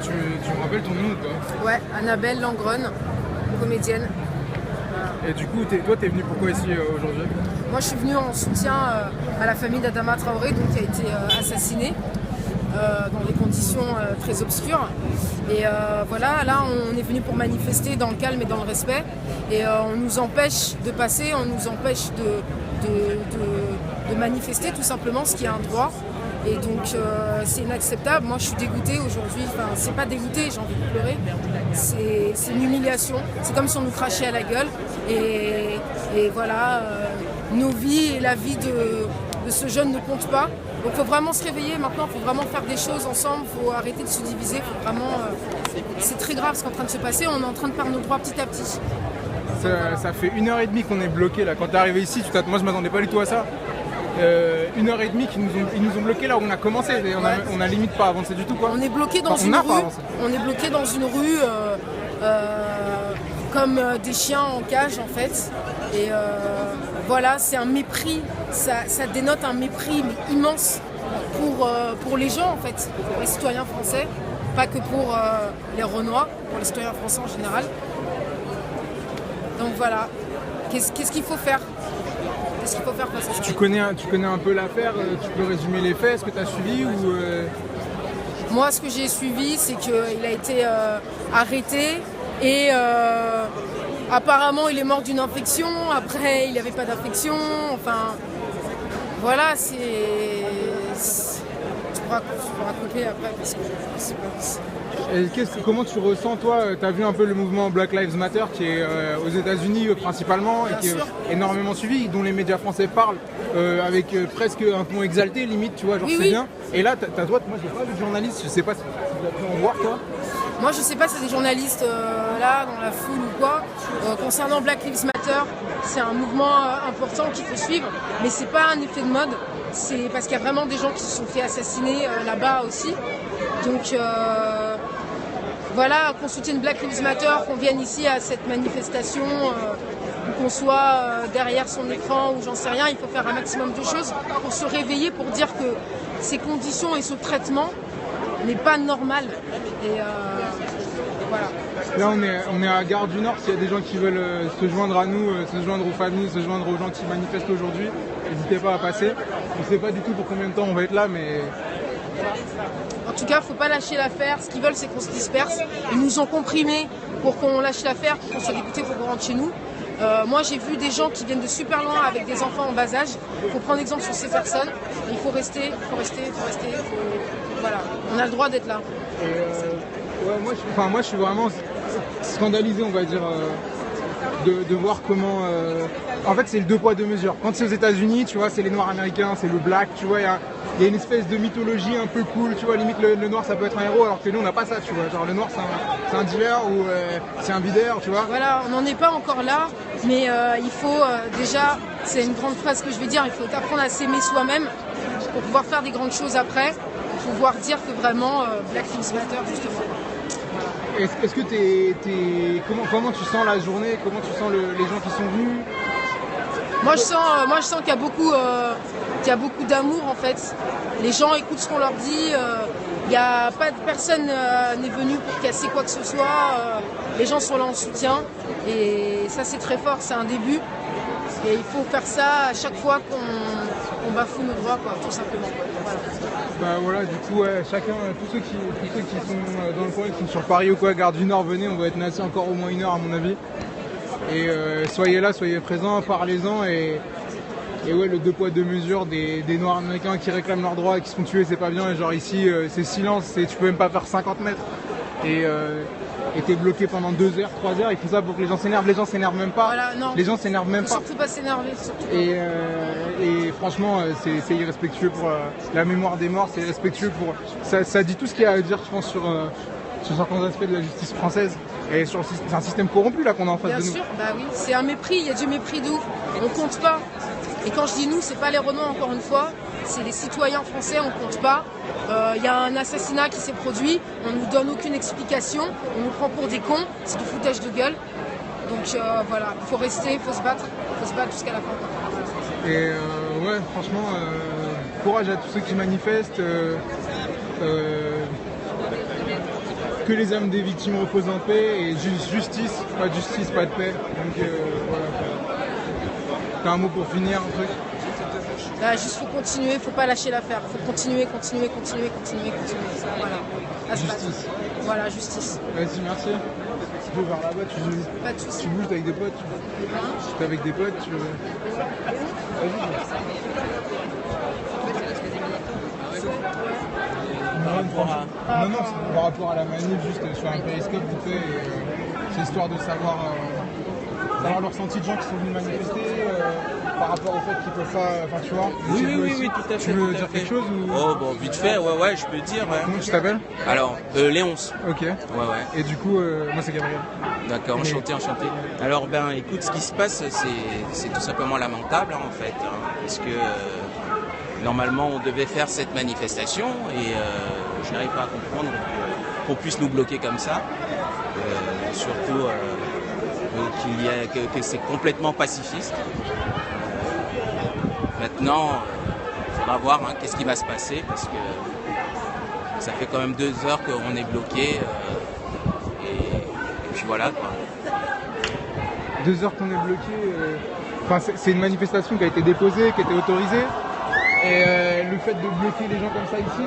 Tu me rappelles ton nom ou pas? Ouais, Annabelle Langron, comédienne. Et du coup, toi, t'es venu pourquoi ici aujourd'hui? Moi, je suis venue en soutien à la famille d'Adama Traoré, donc, qui a été assassinée dans des conditions très obscures. Et voilà, là, on est venu pour manifester dans le calme et dans le respect. Et on nous empêche de passer, on nous empêche de manifester tout simplement, ce qui est un droit. Et donc c'est inacceptable. Moi je suis dégoûtée aujourd'hui, enfin c'est pas dégoûtée, j'ai envie de pleurer. C'est une humiliation, c'est comme si on nous crachait à la gueule. Et voilà, nos vies et la vie de ce jeune ne comptent pas. Donc il faut vraiment se réveiller maintenant, il faut vraiment faire des choses ensemble, il faut arrêter de se diviser, faut vraiment, c'est très grave ce qui est en train de se passer, on est en train de perdre nos droits petit à petit. Ça fait 1h30 qu'on est bloqué là. Quand t'es arrivé ici, moi je m'attendais pas du tout à ça. 1h30 ils nous ont bloqué là où on a commencé. Et on a limite pas avancé du tout quoi. On est bloqué dans une rue. On est bloqué dans une rue comme des chiens en cage en fait. Et voilà, c'est un mépris. Ça dénote un mépris mais immense pour les gens en fait, pour les citoyens français, pas que pour les Renois, pour les citoyens français en général. Donc voilà, qu'est-ce qu'il faut faire? Qu'est-ce qu'il faut faire face à ça? Tu connais un peu l'affaire, tu peux résumer les faits, est-ce que tu as suivi ou Moi, ce que j'ai suivi, c'est qu'il a été arrêté et apparemment il est mort d'une infection, après il n'y avait pas d'infection, enfin voilà, je pourrais raconter après parce que c'est pas... Comment tu ressens toi, tu as vu un peu le mouvement Black Lives Matter qui est aux États-Unis principalement et qui est énormément suivi, dont les médias français parlent avec presque un ton exalté limite, tu vois, genre c'est bien. Et là, t'as toi, moi j'ai pas vu de journaliste, je sais pas si tu as pu en voir toi. Moi je sais pas si c'est des journalistes là dans la foule ou quoi. Concernant Black Lives Matter, c'est un mouvement important qu'il faut suivre, mais c'est pas un effet de mode. C'est parce qu'il y a vraiment des gens qui se sont fait assassiner là-bas aussi. Donc voilà, qu'on soutienne Black Lives Matter, qu'on vienne ici à cette manifestation, ou qu'on soit derrière son écran ou j'en sais rien, il faut faire un maximum de choses pour se réveiller, pour dire que ces conditions et ce traitement n'est pas normal. Et voilà. Là on est à Gare du Nord, s'il y a des gens qui veulent se joindre à nous, se joindre aux familles, se joindre aux gens qui manifestent aujourd'hui, n'hésitez pas à passer. On ne sait pas du tout pour combien de temps on va être là, mais... En tout cas, il ne faut pas lâcher l'affaire. Ce qu'ils veulent, c'est qu'on se disperse. Ils nous ont comprimés pour qu'on lâche l'affaire, pour qu'on soit dégoûtés, pour qu'on rentre chez nous. Moi, j'ai vu des gens qui viennent de super loin avec des enfants en bas âge. Il faut prendre exemple sur ces personnes. Et il faut rester, Voilà, on a le droit d'être là. Moi, je suis vraiment scandalisé, on va dire, de voir comment... En fait, c'est le deux poids, deux mesures. Quand c'est aux États-Unis, tu vois, c'est les Noirs américains, c'est le black, tu vois, il y a une espèce de mythologie un peu cool, tu vois, limite le noir ça peut être un héros, alors que nous on n'a pas ça, tu vois, genre le noir c'est un dealer ou c'est un videur, tu vois. Voilà, on n'en est pas encore là, mais il faut déjà, c'est une grande phrase que je vais dire, il faut apprendre à s'aimer soi-même pour pouvoir faire des grandes choses après, pour pouvoir dire que vraiment Black Lives Matter justement. Est-ce que comment tu sens la journée, comment tu sens les gens qui sont venus? Moi je sens qu'il y a beaucoup d'amour en fait. Les gens écoutent ce qu'on leur dit. Il n'y a pas de personne n'est venue pour casser quoi que ce soit. Les gens sont là en soutien et ça c'est très fort, c'est un début. Et il faut faire ça à chaque fois qu'on bafoue nos droits, quoi, tout simplement. Voilà. Bah voilà, du coup, chacun, tous ceux qui sont dans le coin, qui sont sur Paris ou quoi, Gare du Nord, venez, on va être nassé encore au moins 1 heure à mon avis. Et soyez là, soyez présents, parlez-en et ouais, le deux poids deux mesures des Noirs américains qui réclament leurs droits et qui se font tuer, c'est pas bien. Et genre ici, c'est silence, tu peux même pas faire 50 mètres. Et t'es bloqué pendant 2 heures, 3 heures, et tout ça pour que les gens s'énervent. Les gens s'énervent même pas. Voilà, non. Les gens s'énervent même pas. Surtout pas s'énerver. Et franchement, c'est irrespectueux pour la mémoire des morts, c'est irrespectueux pour... Ça dit tout ce qu'il y a à dire, je pense, sur certains aspects de la justice française. Et c'est un système corrompu là qu'on a en face de nous. Bien sûr, bah oui, c'est un mépris, il y a du mépris d'où on compte pas. Et quand je dis nous, c'est pas les Renois encore une fois, c'est les citoyens français, on compte pas. Il y a un assassinat qui s'est produit, on nous donne aucune explication, on nous prend pour des cons, c'est du foutage de gueule. Donc voilà, il faut rester, il faut se battre jusqu'à la fin. Et ouais, franchement, courage à tous ceux qui manifestent. que les âmes des victimes reposent en paix et justice, pas de paix. Donc voilà. T'as un mot pour finir, un truc? Là, juste faut continuer, faut pas lâcher l'affaire. Faut continuer. Voilà. Justice. Voilà, justice. Vas-y, merci. Tu peux vers là-bas, Pas de soucis. tu bouges avec des potes. Tu es avec des potes, tu veux. Non, c'est par rapport à la manif, juste sur un périscope, vite fait. C'est histoire de savoir le ressenti de gens qui sont venus manifester par rapport au fait qu'ils peuvent pas. Enfin, tu vois. Oui, tout à fait. Tu veux dire quelque chose ou... Oh, bon, vite fait, ouais, je peux dire. Ouais. Comment tu t'appelles? Alors, Léonce. Ok. Ouais. Et du coup, moi c'est Gabriel. D'accord, enchanté. Alors, écoute, ce qui se passe, c'est tout simplement lamentable, en fait. Parce que normalement, on devait faire cette manifestation et je n'arrive pas à comprendre qu'on puisse nous bloquer comme ça. Surtout que c'est complètement pacifiste. Maintenant, il faudra voir qu'est-ce qui va se passer parce que ça fait quand même 2 heures qu'on est bloqué et puis voilà quoi. 2 heures qu'on est bloqué. Enfin, c'est une manifestation qui a été déposée, qui a été autorisée. Et le fait de bloquer les gens comme ça ici,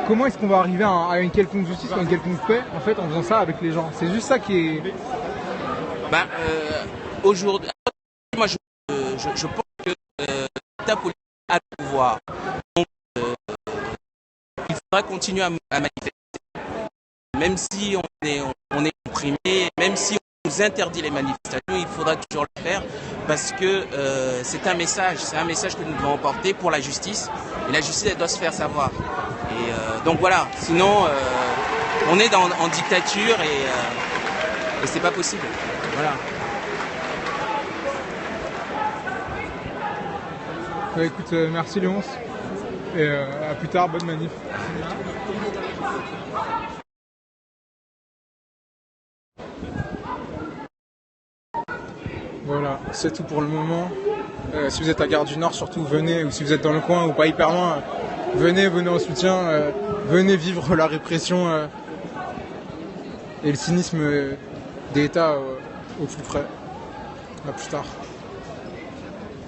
comment est-ce qu'on va arriver à une quelconque justice, à une quelconque paix, en fait, en faisant ça avec les gens? C'est juste ça qui est... Aujourd'hui, moi je pense que l'État politique a le pouvoir. Donc, il faudra continuer à manifester. Même si on est comprimé, même si on nous interdit les manifestations, il faudra toujours le faire parce que c'est un message que nous devons porter pour la justice. Et la justice, elle doit se faire savoir. Et donc voilà, sinon on est en dictature et c'est pas possible. Voilà. Écoute, merci Léonce. Et à plus tard, bonne manif. Voilà, c'est tout pour le moment. Si vous êtes à Gare du Nord, surtout venez, ou si vous êtes dans le coin ou pas hyper loin, venez en soutien, venez vivre la répression et le cynisme des États au plus près. À plus tard.